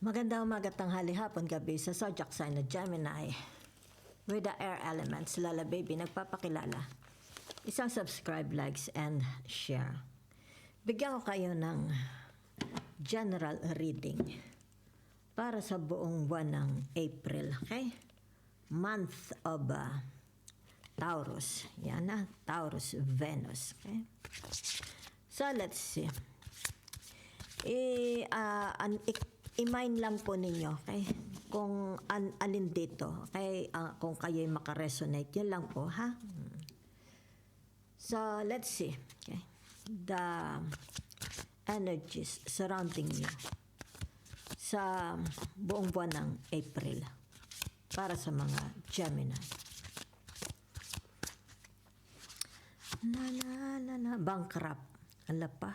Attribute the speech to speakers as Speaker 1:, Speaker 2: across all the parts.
Speaker 1: Magandang umaga, tanghali, hapon, gabi sa zodiac sign na Gemini. With the air elements, Lala Baby nagpapakilala. Isang subscribe, likes, and share. Bigyan ko kayo ng general reading para sa buong buwan ng April, okay? Month of Taurus. Yan na, Taurus, Venus, okay? So, let's see. I-mind lang po ninyo, okay? Kung alin dito, okay? Kung kayo'y makaresonate, yun lang po, ha? So, let's see, okay? The energies surrounding you sa buong buwan ng April para sa mga Gemini. Bankrupt. Ala pa.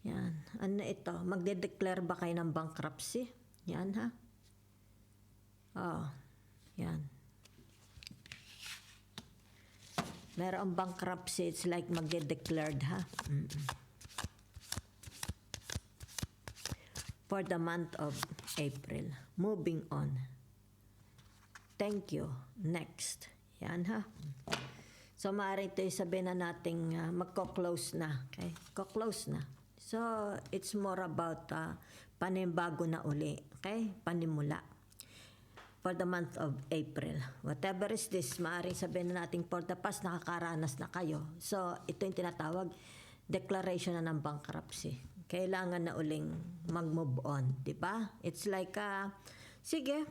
Speaker 1: Yan. Ano ito? Magde-declare ba kayo ng bankruptcy? Yan, ha? Oh, yan. Merong bankruptcy. It's like magde-declared, ha? For the month of April. Moving on. Thank you. Next. Yan, ha? So, maaari ito sabihin na nating magko-close na. Okay? Ko-close na. So, it's more about panimbago na uli. Okay? Panimula. For the month of April. Whatever is this, maaari sabihin na natin for the past, nakakaranas na kayo. So, ito yung tinatawag, declaration na ng bankruptcy. Kailangan na uling mag-move on. Diba? It's like, sige,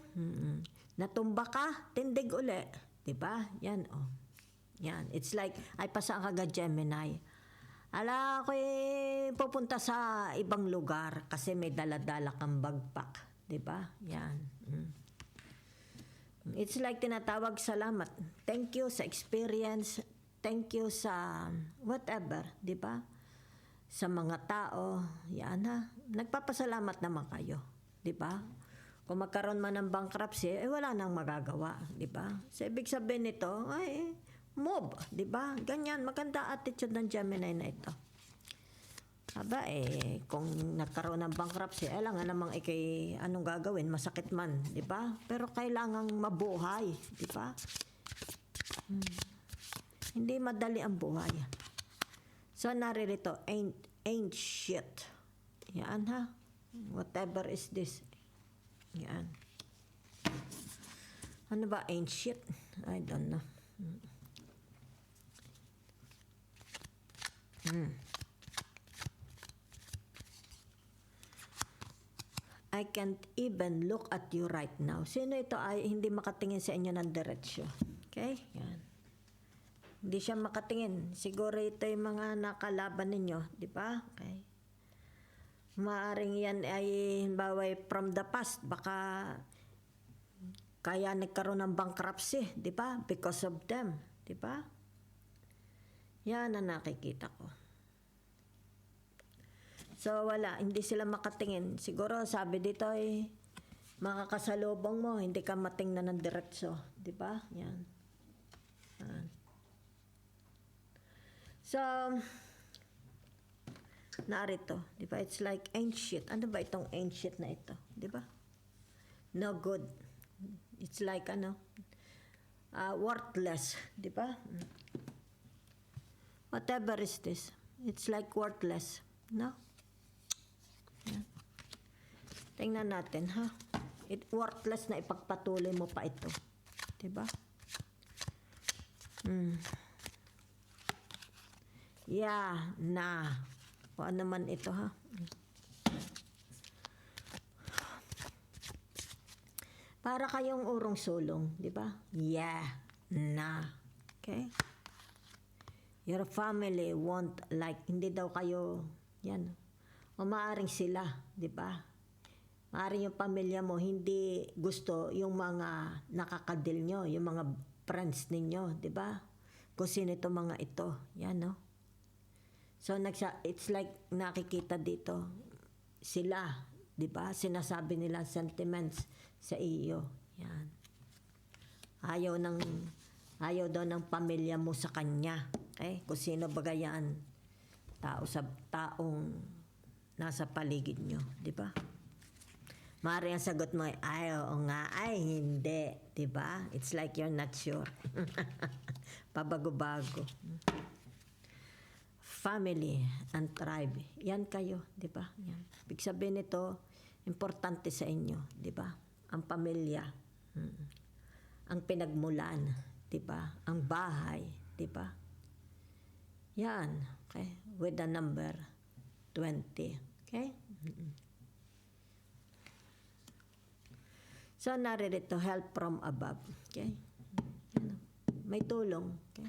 Speaker 1: natumba ka, tindig uli. Diba? Yan, oh. Yan. It's like, ay pasaan ka Gemini. Ala, ako'y pupunta sa ibang lugar kasi may dala-dala kang bagpak. Diba? Yan. It's like tinatawag salamat. Thank you sa experience. Thank you sa whatever. Diba? Sa mga tao. Yan, ha. Nagpapasalamat naman kayo. Diba? Kung magkaroon man ng bankruptcy, wala nang magagawa. Diba? So, ibig sabihin nito, ay, move, di ba? Ganyan, maganda attitude ng Gemini na ito. Aba, kung nagkaroon ng bankruptcy, alam nga namang anong gagawin, masakit man, di ba? Pero kailangang mabuhay, di ba? Hindi madali ang buhay. So, naririto, ain't shit. Yan, ha? Whatever is this. Yan. Ano ba, ain't shit? I don't know. I can't even look at you right now. Sino ito ay hindi makatingin sa inyo ng diretsyo? Okay? Yan. Hindi siya makatingin. Siguro ito yung mga nakalaban ninyo. Di ba? Okay. Maaring yan ay from the past. Baka kaya nagkaroon ng bankruptcy. Di ba? Because of them. Di ba? Yan ang nakikita ko. So, wala. Hindi sila makatingin. Siguro, sabi dito ay makakasalubong mo. Hindi ka matingnan ng diretso. Diba? Yan. So, narito. Diba? It's like ancient. Ano ba itong ancient na ito? Diba? No good. It's like, worthless. Diba? Whatever is this, it's like worthless, no? Yan. Tingnan natin, ha? Worthless na ipagpatuloy mo pa ito. Diba? Yeah, na. O ano man ito, ha? Para kayong urong sulong, diba? Yeah, na. Okay? Your family won't like, hindi daw kayo, yan. O maaring sila, di ba? Maaring yung pamilya mo, hindi gusto yung mga nakakadil nyo, yung mga friends ninyo, di ba? Kung sino ito mga ito, yan, no? So, it's like nakikita dito, sila, di ba? Sinasabi nila sentiments sa iyo, yan. Ayaw daw ng pamilya mo sa kanya. Okay? Kung sino bagayaan tao sa taong nasa paligid nyo, di ba? Mari ang sagot mo ay, oo nga, ay, hindi. Diba? It's like you're not sure. Pabago-bago. Family and tribe. Yan kayo, diba? Yan. Ibig sabihin nito, importante sa inyo, diba? Ang pamilya. Ang pinagmulan, diba? Ang bahay, diba? Yan. Okay? With the number 20. Okay? So, naririto, help from above. Okay? May tulong. Okay?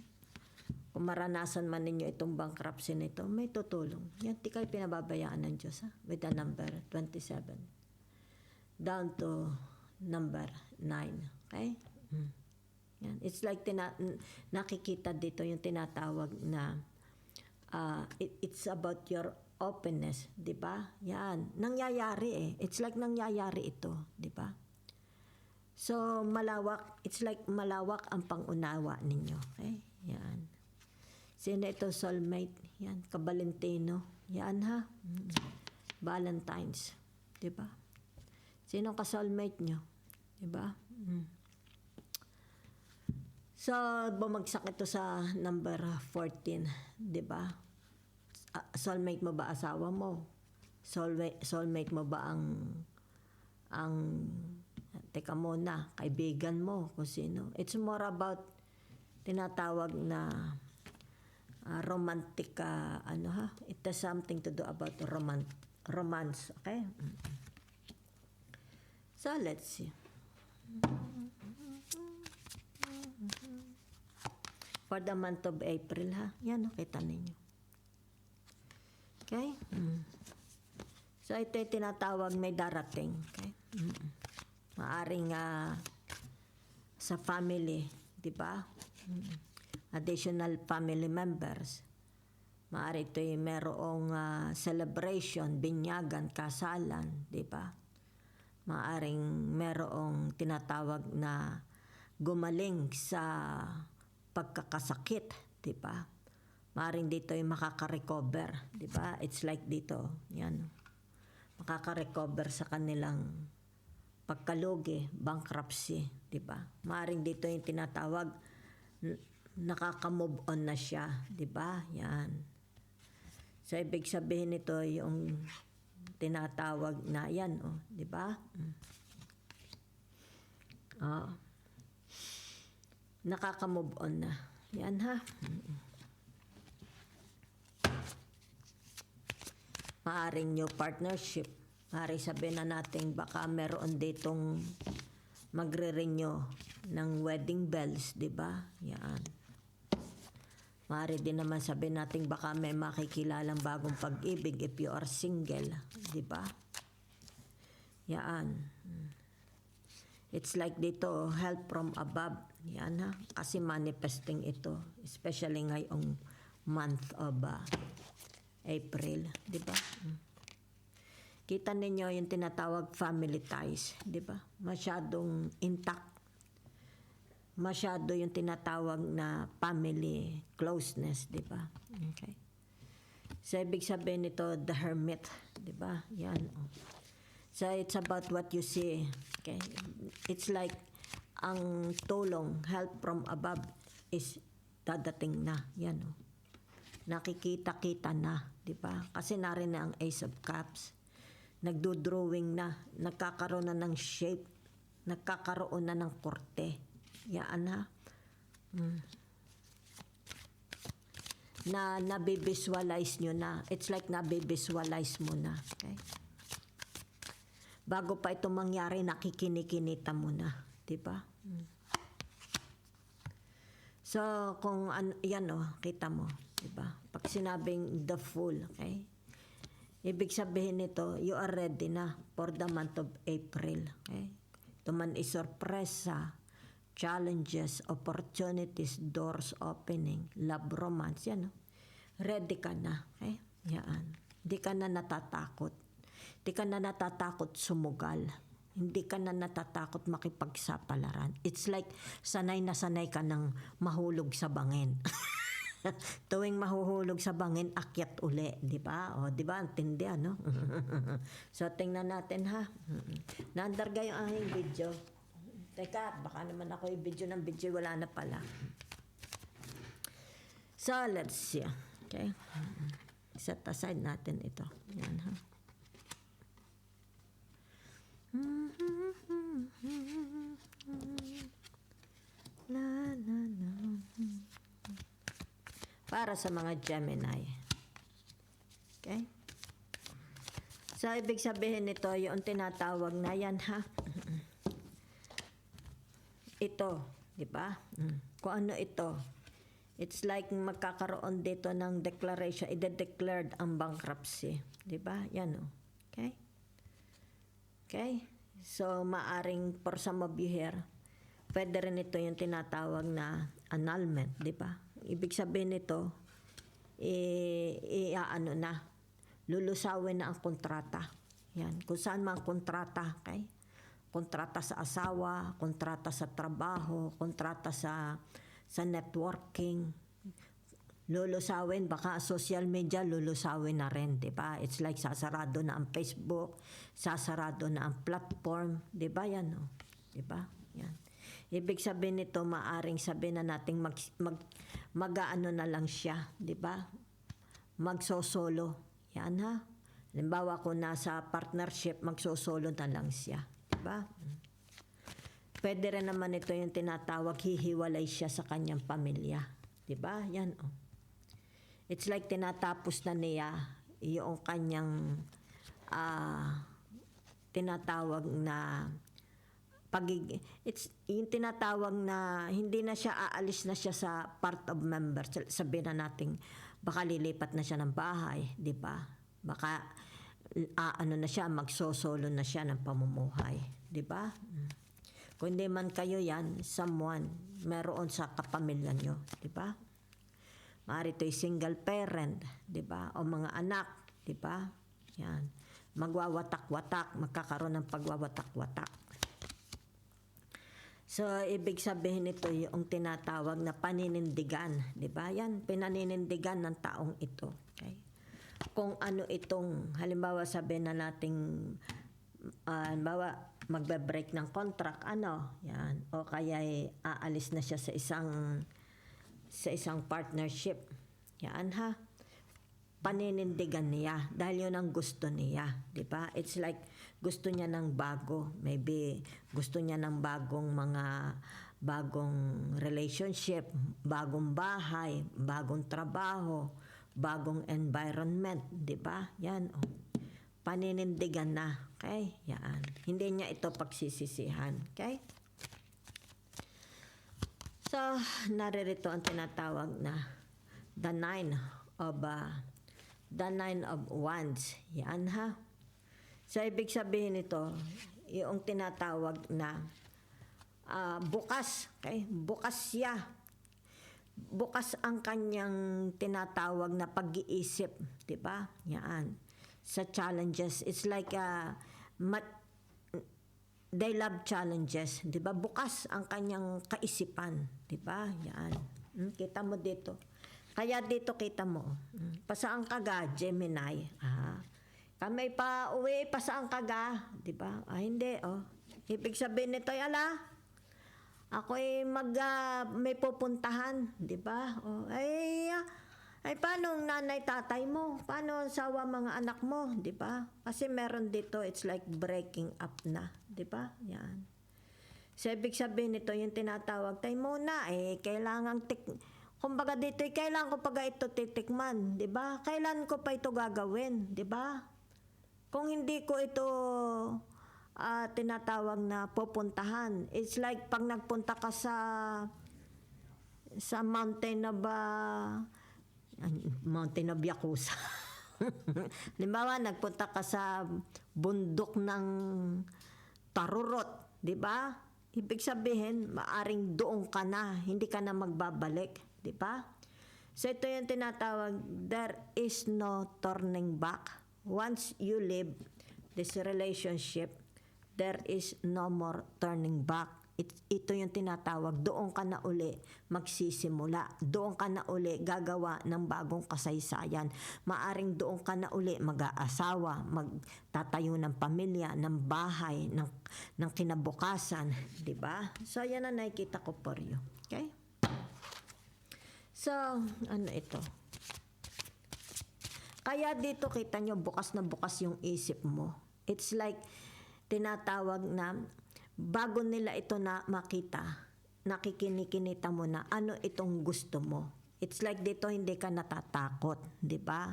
Speaker 1: Kung maranasan man ninyo itong bankruptcy nito, may tutulong. Yan, di kayo pinababayaan ng Diyos, ha? With the number 27. Down to number 9. Okay? Yan. It's like nakikita dito yung tinatawag na it's about your openness, di ba? Yan. Nangyayari eh. It's like nangyayari ito, di ba? So, malawak. It's like malawak ang pangunawa ninyo. Okay? Yan. Sino ito? Soulmate. Yan. Kabalentino. Yan ha. Valentine's. Diba? Sino ka soulmate nyo? Diba? So, bumagsak ito sa number 14. Diba? Soulmate mo ba asawa mo? Soulmate mo ba ang teka muna, kaibigan mo, kung sino. It's more about tinatawag na romantic, it has something to do about romance, okay? So, let's see. For the month of April, ha? Yan, kita ninyo. Okay? So, ito yung tinatawag may darating, okay? Maaring sa family, di ba? Additional family members. Maari ito yung merong celebration, binyagan, kasalan, di ba? Maaring merong tinatawag na gumaling sa pagkakasakit, di ba? Maaring dito yung makaka-recover, di ba? It's like dito, yan. Makaka-recover sa kanilang pagkalugi, bankruptcy, di ba? Maaring dito yung tinatawag, nakaka-move on na siya, di ba? Yan. So, ibig sabihin nito yung tinatawag na yan, di ba? Nakaka-move on na. Yan ha. Maaring new partnership. Maaring sabihin na natin baka meron ditong magre-renew ng wedding bells, di ba? Yan. Maaari din naman sabihin natin baka may makikilalang bagong pag-ibig if you are single, di ba? Yan. It's like dito, help from above. Yan ha. Kasi manifesting ito, especially ngayong month of April, di ba? Kita ninyo yung tinatawag family ties, di ba? Masyadong intact. Masyado yung tinatawag na family closeness, di ba? Okay. So, ibig sabihin nito, the hermit, di ba? Yan. So, it's about what you see. Okay. It's like, ang tulong, help from above, is dadating na. Yan, nakikita-kita na, di ba? Kasi narin na ang Ace of Cups. Nagdo-drawing na, nagkakaroon na ng shape, nagkakaroon na ng korte. Yan ha. Na nabivisualize nyo na. It's like nabivisualize mo na. Okay? Bago pa ito mangyari, nakikinikinita mo na. Diba? So, kung yan kita mo. Diba? Pag sinabing the fool, okay? Ibig sabihin nito, you are ready na for the month of April. Okay? Ito man is sorpresa, challenges, opportunities, doors opening, love, romance. Yan, ready ka na. Okay? Yan. Hindi ka na natatakot. Hindi ka na natatakot sumugal. Hindi ka na natatakot makipagsapalaran. It's like sanay na sanay ka ng mahulog sa bangin. Tuwing mahuhulog sa bangin, akyat uli, di ba? O, di ba? Antindi, ano? So, tingnan natin, ha? Naandarga yung aking video. Teka, baka naman ako yung video, wala na pala. So, let's see. Okay? Set aside natin ito. Yan, ha? La, la, la. Para sa mga Gemini. Okay? So, ibig sabihin nito, yung tinatawag na yan, ha? Ito, di ba? Kung ano ito, it's like magkakaroon dito ng declaration, i-declared ang bankruptcy. Di ba? Yan, o. Okay? Okay? So, maaring for some of you here, pwede rin ito yung tinatawag na annulment, di ba? Ibig sabihin nito, ano na, lulusawin na ang kontrata. Yan. Kung saan man kontrata, okay? Kontrata sa asawa, kontrata sa trabaho, kontrata sa networking, lulusawin, baka social media, lulusawin na rin, di ba? It's like sasarado na ang Facebook, sasarado na ang platform, di ba yan, no? Di ba? Yan. Ibig sabihin nito, maaring sabihin na nating mag-ano na lang siya, di ba? Magsosolo. Yan, ha? Halimbawa, kung nasa partnership, magsosolo na lang siya, di ba? Pwede rin naman ito yung tinatawag, hihiwalay siya sa kanyang pamilya, di ba? Yan, oh. It's like tinatapos na niya yung kanyang tinatawag na it's yung tinatawag na hindi na siya aalis na siya sa part of member. Sabihin na natin, baka lilipat na siya ng bahay, di ba? Baka ano na siya, magsosolo na siya ng pamumuhay, di ba? Kung hindi man kayo yan, someone, meron sa kapamilya nyo, di ba? Maaari ito'y single parent, di ba? O mga anak, di ba? Yan. Magwawatak-watak, magkakaroon ng pagwawatak-watak. So, ibig sabihin ito yung tinatawag na paninindigan, di ba? Yan, pinaninindigan ng taong ito. Okay? Kung ano itong, halimbawa sabihin na nating, halimbawa, magbe-break ng contract, ano? Yan. O kaya aalis na siya sa isang partnership. Yan, ha? Paninindigan niya dahil yun ang gusto niya, di ba? It's like gusto niya ng bago. Maybe gusto niya ng bagong relationship, bagong bahay, bagong trabaho, bagong environment, di ba? Yan, oh. Paninindigan na, okay? Yan. Hindi niya ito pagsisisihan, okay? So, naririto ang tinatawag na the nine of wands. Yan, ha? So, ibig sabihin ito, yung tinatawag na bukas. Okay? Bukas siya. Bukas ang kanyang tinatawag na pag-iisip. Diba? Yan. Sa challenges. It's like they love challenges, 'di ba? Bukas ang kanyang kaisipan, 'di ba? Yan. Kita mo dito. Kaya dito kita mo. Pasaan ka ga, Gemini? Kamay pa uwi, pasaan ka ga, 'di ba? Hindi, oh. Ibig sabihin nito, ala. Ako may pupuntahan, 'di ba? Oh, ay paano nanay tatay mo? Paano ang sawa mga anak mo, 'di ba? Kasi meron dito, it's like breaking up na, 'di ba? Yan. So, ibig sabihin nito yung tinatawag tayo muna kailangan kumbaga dito kailangan ko pa ito titikman, 'di ba? Kailan ko pa ito gagawin, 'di ba? Kung hindi ko ito tinatawag na pupuntahan, it's like pag nagpunta ka sa mountain of Yakuza. Halimbawa, nagpunta ka sa bundok ng Tarurot, di ba? Ibig sabihin, maaring doon ka na, hindi ka na magbabalik, di ba? So, ito yung tinatawag, there is no turning back. Once you leave this relationship, there is no more turning back. ito yung tinatawag, doon ka na uli magsisimula. Doon ka na uli gagawa ng bagong kasaysayan. Maaring doon ka na uli mag-aasawa, magtatayo ng pamilya, ng bahay, ng kinabukasan. Diba? So, yan ang nakikita ko for you. Okay? So, ano ito? Kaya dito kita nyo, bukas na bukas yung isip mo. It's like, tinatawag na, bago nila ito na makita, nakikinikinita mo na ano itong gusto mo. It's like dito hindi ka natatakot, di ba?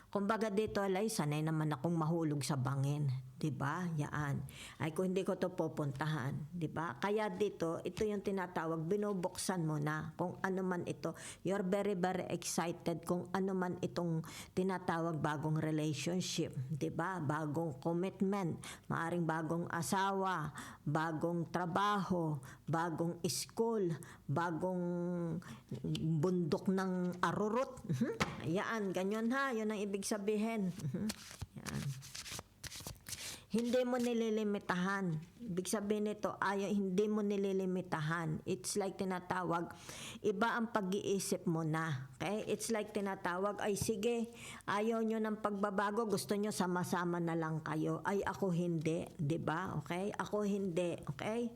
Speaker 1: Kumbaga dito, alay, sanay naman akong mahulog sa bangin. Diba? Yaan. Ay, kung hindi ko to pupuntahan. Diba? Kaya dito, ito yung tinatawag, binubuksan mo na kung ano man ito. You're very, very excited kung ano man itong tinatawag bagong relationship. Diba? Bagong commitment. Maaring bagong asawa, bagong trabaho, bagong school, bagong bundok ng arurot. Yaan, ganyan ha. Yun ang ibig sabihin. Yan. Hindi mo nililimitahan. Ibig sabihin nito, hindi mo nililimitahan. It's like tinatawag, iba ang pag-iisip mo na. Okay? It's like tinatawag, ay sige, ayaw nyo ng pagbabago, gusto nyo sama-sama na lang kayo. Ay ako hindi, di ba? Okay? Ako hindi, okay?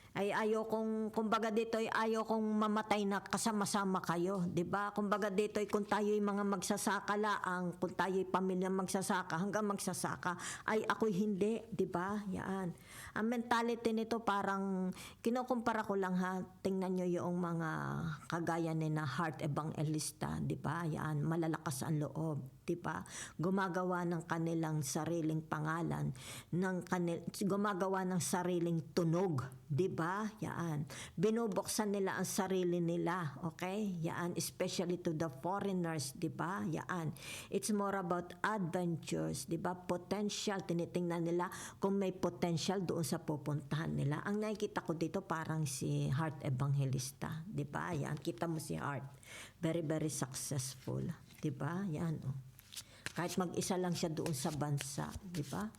Speaker 1: Ay ayaw kong, kumbaga dito ay ayaw kong mamatay na kasama-sama kayo, di ba? Kumbaga dito ay kung tayo'y mga magsasaka laang, kung tayo'y pamilya magsasaka, hanggang magsasaka, ay ako'y hindi, di ba? Yan. Ang mentality nito parang, kinukumpara ko lang ha, tingnan nyo yung mga kagaya ni na Heart Evangelista, di ba? Yan, malalakas ang loob, di ba? Gumagawa ng kanilang sariling pangalan, gumagawa ng sariling tunog, di ba? Yan. Binubuksan nila ang sarili nila, okay? Yan, especially to the foreigners, di ba? Yan. It's more about adventures, di ba? Potential, tinitingnan nila kung may potential doon sa pupuntahan nila. Ang nakikita ko dito parang si Heart Evangelista, di ba? Yan, kita mo si Heart. Very, very successful, di ba? Yan, oh. Kahit mag-isa lang siya doon sa bansa, di ba?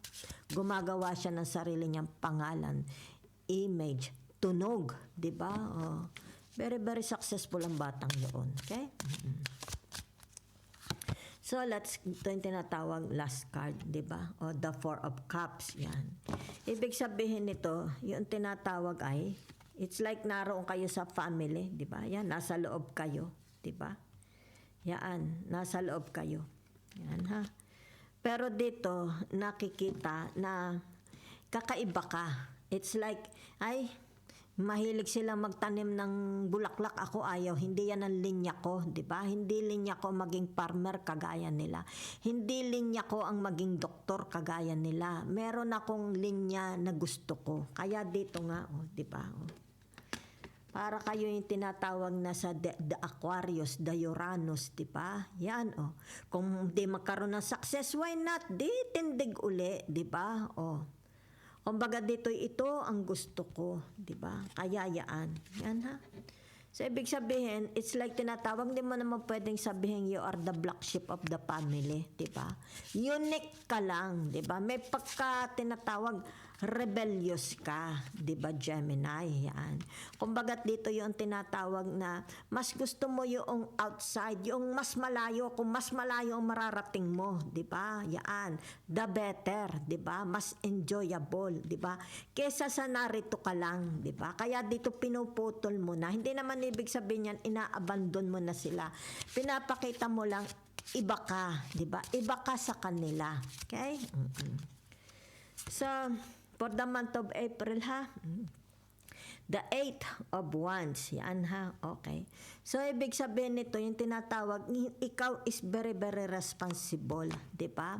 Speaker 1: Gumagawa siya ng sarili niyang pangalan, image, tunog, di ba? Oh. Very, very successful ang batang yun. Okay? So, ito yung tinatawag last card, di ba? O, the Four of Cups, yan. Ibig sabihin nito, yung tinatawag ay, it's like naroon kayo sa family, di ba? Yan, nasa loob kayo, di ba? Yan, nasa loob kayo. Yan, ha? Pero dito, nakikita na kakaiba ka. It's like, ay, mahilig silang magtanim ng bulaklak. Ako ayaw. Hindi yan ang linya ko, di ba? Hindi linya ko maging farmer kagaya nila. Hindi linya ko ang maging doktor kagaya nila. Meron akong linya na gusto ko. Kaya dito nga, oh, di ba? Oh. Para kayo yung tinatawag na sa the Aquarius, the Uranus, di ba? Yan, oh. Kung di magkaroon ng success, why not? Di tindig uli, di ba? Oh. Kumbaga dito, ito ang gusto ko, di ba? Kaya yan. Yan, ha? So, ibig sabihin, it's like tinatawag, di mo naman pwedeng sabihin you are the black sheep of the family, di ba? Unique ka lang, di ba? May pagka tinatawag, rebellious ka, di ba, Gemini? Yan. Kumbaga dito yung tinatawag na mas gusto mo yung outside, yung mas malayo, kung mas malayo ang mararating mo, di ba? Yan. The better, di ba? Mas enjoyable, di ba? Kesa sa narito ka lang, di ba? Kaya dito pinuputol mo na. Hindi naman ibig sabihin yan, ina-abandon mo na sila. Pinapakita mo lang, iba ka, di ba? Iba ka sa kanila. Okay? So, for the month of April, ha? The 8 of Wands. Yan, ha? Okay. So, ibig sabihin nito, yung tinatawag, ikaw is very, very responsible. Di ba?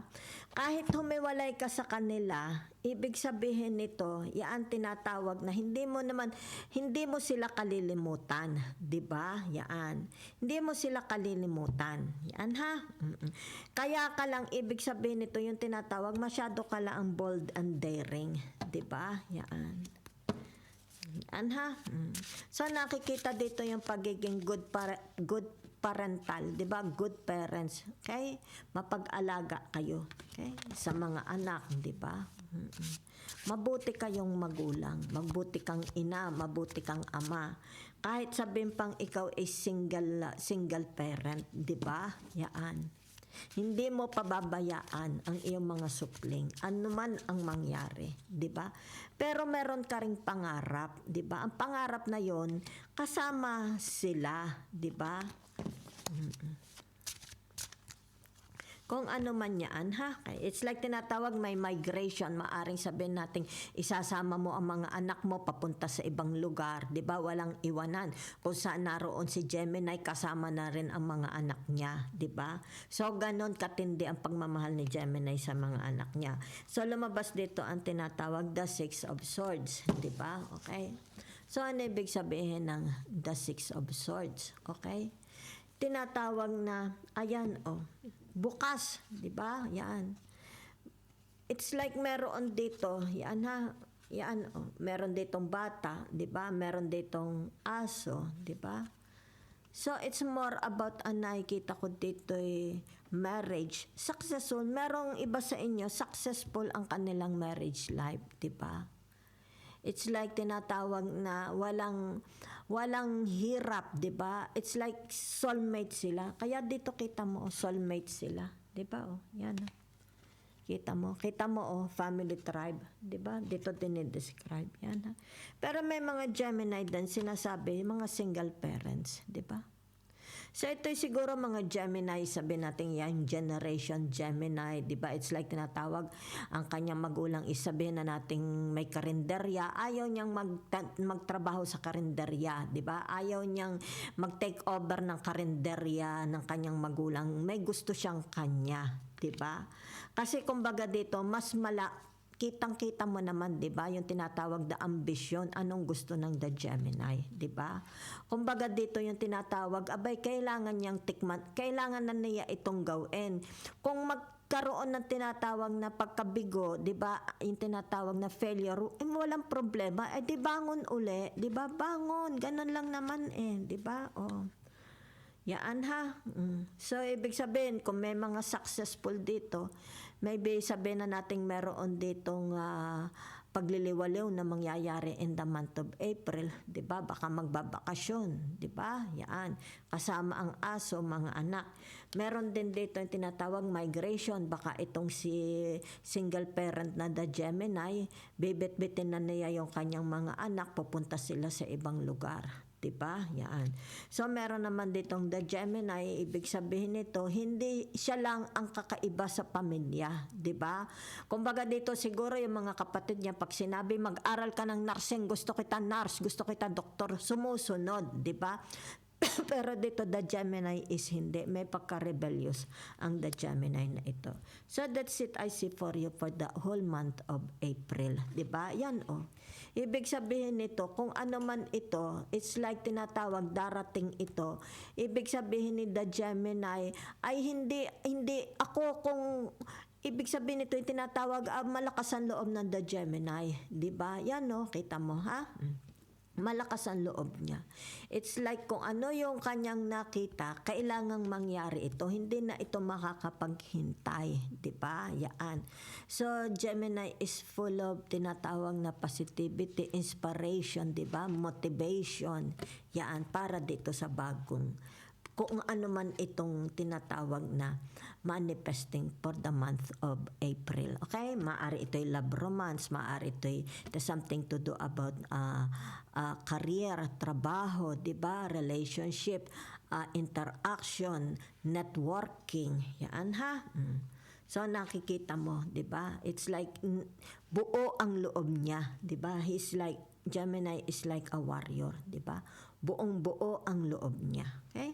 Speaker 1: Kahit humiwalay ka sa kanila, ibig sabihin nito, yan tinatawag na hindi mo sila kalilimutan. Di ba? Yan. Hindi mo sila kalilimutan. Yan, ha? Kaya ka lang, ibig sabihin nito, yung tinatawag, masyado ka lang bold and daring. Di ba? Yan. Yan, ha? So, nakikita dito yung pagiging good parental, 'di ba? Good parents, okay? Mapag-alaga kayo, okay? Sa mga anak, 'di ba? Mabuti kayong magulang, mabuti kang ina, mabuti kang ama. Kahit sabihin pang ikaw ay single parent, 'di ba? Yaan. Hindi mo pababayaan ang iyong mga supling, anuman ang mangyari, 'di ba? Pero meron ka ring pangarap, 'di ba? Ang pangarap na 'yon kasama sila, 'di ba? Kung ano man yan, ha? It's like tinatawag may migration. Maaring sabihin natin, isasama mo ang mga anak mo papunta sa ibang lugar. Di ba? Walang iwanan. Kung saan naroon si Gemini, kasama na rin ang mga anak niya. Di ba? So, ganon katindi ang pagmamahal ni Gemini sa mga anak niya. So, lumabas dito ang tinatawag the Six of Swords. Di ba? Okay? So, ano ibig sabihin ng the Six of Swords? Okay? Tinatawag na, ayan, bukas, di ba? Yan. It's like meron dito, yan ha, yan, meron ditong bata, di ba? Meron ditong aso, di ba? So, it's more about, nakikita ko dito marriage, successful. Merong iba sa inyo, successful ang kanilang marriage life, di ba? It's like tinatawag na walang hirap, 'di ba? It's like soulmate sila. Kaya dito kita mo, soulmate sila, 'di ba? Yan. Kita mo family tribe, 'di ba? Dito dinidescribe yan. Pero may mga Gemini din sinasabi, mga single parents, 'di ba? So ito siguro mga Gemini, sabi natin yan, generation Gemini, di ba? It's like tinatawag, ang kanyang magulang isabihin na nating may karinderya, ayaw niyang magtrabaho sa karinderya, di ba? Ayaw niyang mag-take over ng karinderya ng kanyang magulang, may gusto siyang kanya, di ba? Kasi kumbaga dito, mas kitang-kita mo naman, 'di ba? Yung tinatawag na ambisyon, anong gusto ng the Gemini, 'di ba? Kumbaga dito yung tinatawag, abay kailangan niyang tikman, kailangan na niya itong gawin. Kung magkaroon ng tinatawag na pagkabigo, 'di ba? Yung tinatawag na failure, walang problema, di bangon uli, 'di ba? Bangon, ganun lang naman 'di ba? Yaan ha. So, ibig sabihin, kung may mga successful dito, maybe sabihin na natin meron ditong pagliliwaliw na mangyayari in the month of April, 'di ba? Baka magbabakasyon, 'di ba? Yaan. Kasama ang aso, mga anak. Meron din dito yung tinatawag migration, baka itong si single parent na the Gemini, bibit-bitin na niya yung kanyang mga anak, pupunta sila sa ibang lugar. Diba? Yan. So, meron naman ditong the Gemini, ibig sabihin nito, hindi siya lang ang kakaiba sa pamilya. Diba? Kumbaga dito, siguro yung mga kapatid niya, pag sinabi, mag-aral ka ng nursing, gusto kita nurse, gusto kita doktor, sumusunod. Diba? Pero dito, the Gemini is hindi. May pagka-rebellious ang the Gemini na ito. So, that's it I see for you for the whole month of April. Diba? Yan, Ibig sabihin nito, kung ano man ito, it's like tinatawag darating ito. Ibig sabihin ni the Gemini ay hindi ako kung ibig sabihin nito yung tinatawag malakas ang loob ng the Gemini, 'di ba? Yan kita mo ha? Malakas ang loob niya. It's like kung ano yung kanyang nakita, kailangang mangyari ito. Hindi na ito makakapaghintay. Diba? Yaan. So, Gemini is full of tinatawag na positivity, inspiration, diba? Motivation. Yaan. Para dito sa bagong kung ano man itong tinatawag na manifesting for the month of April. Okay? Maari ito'y love romance, maari ito'y something to do about career, trabaho, diba? Relationship, interaction, networking. Yan ha? So nakikita mo, 'di ba? It's like buo ang loob niya, 'di ba? Gemini is like a warrior, 'di ba? Buong-buo ang loob niya. Okay?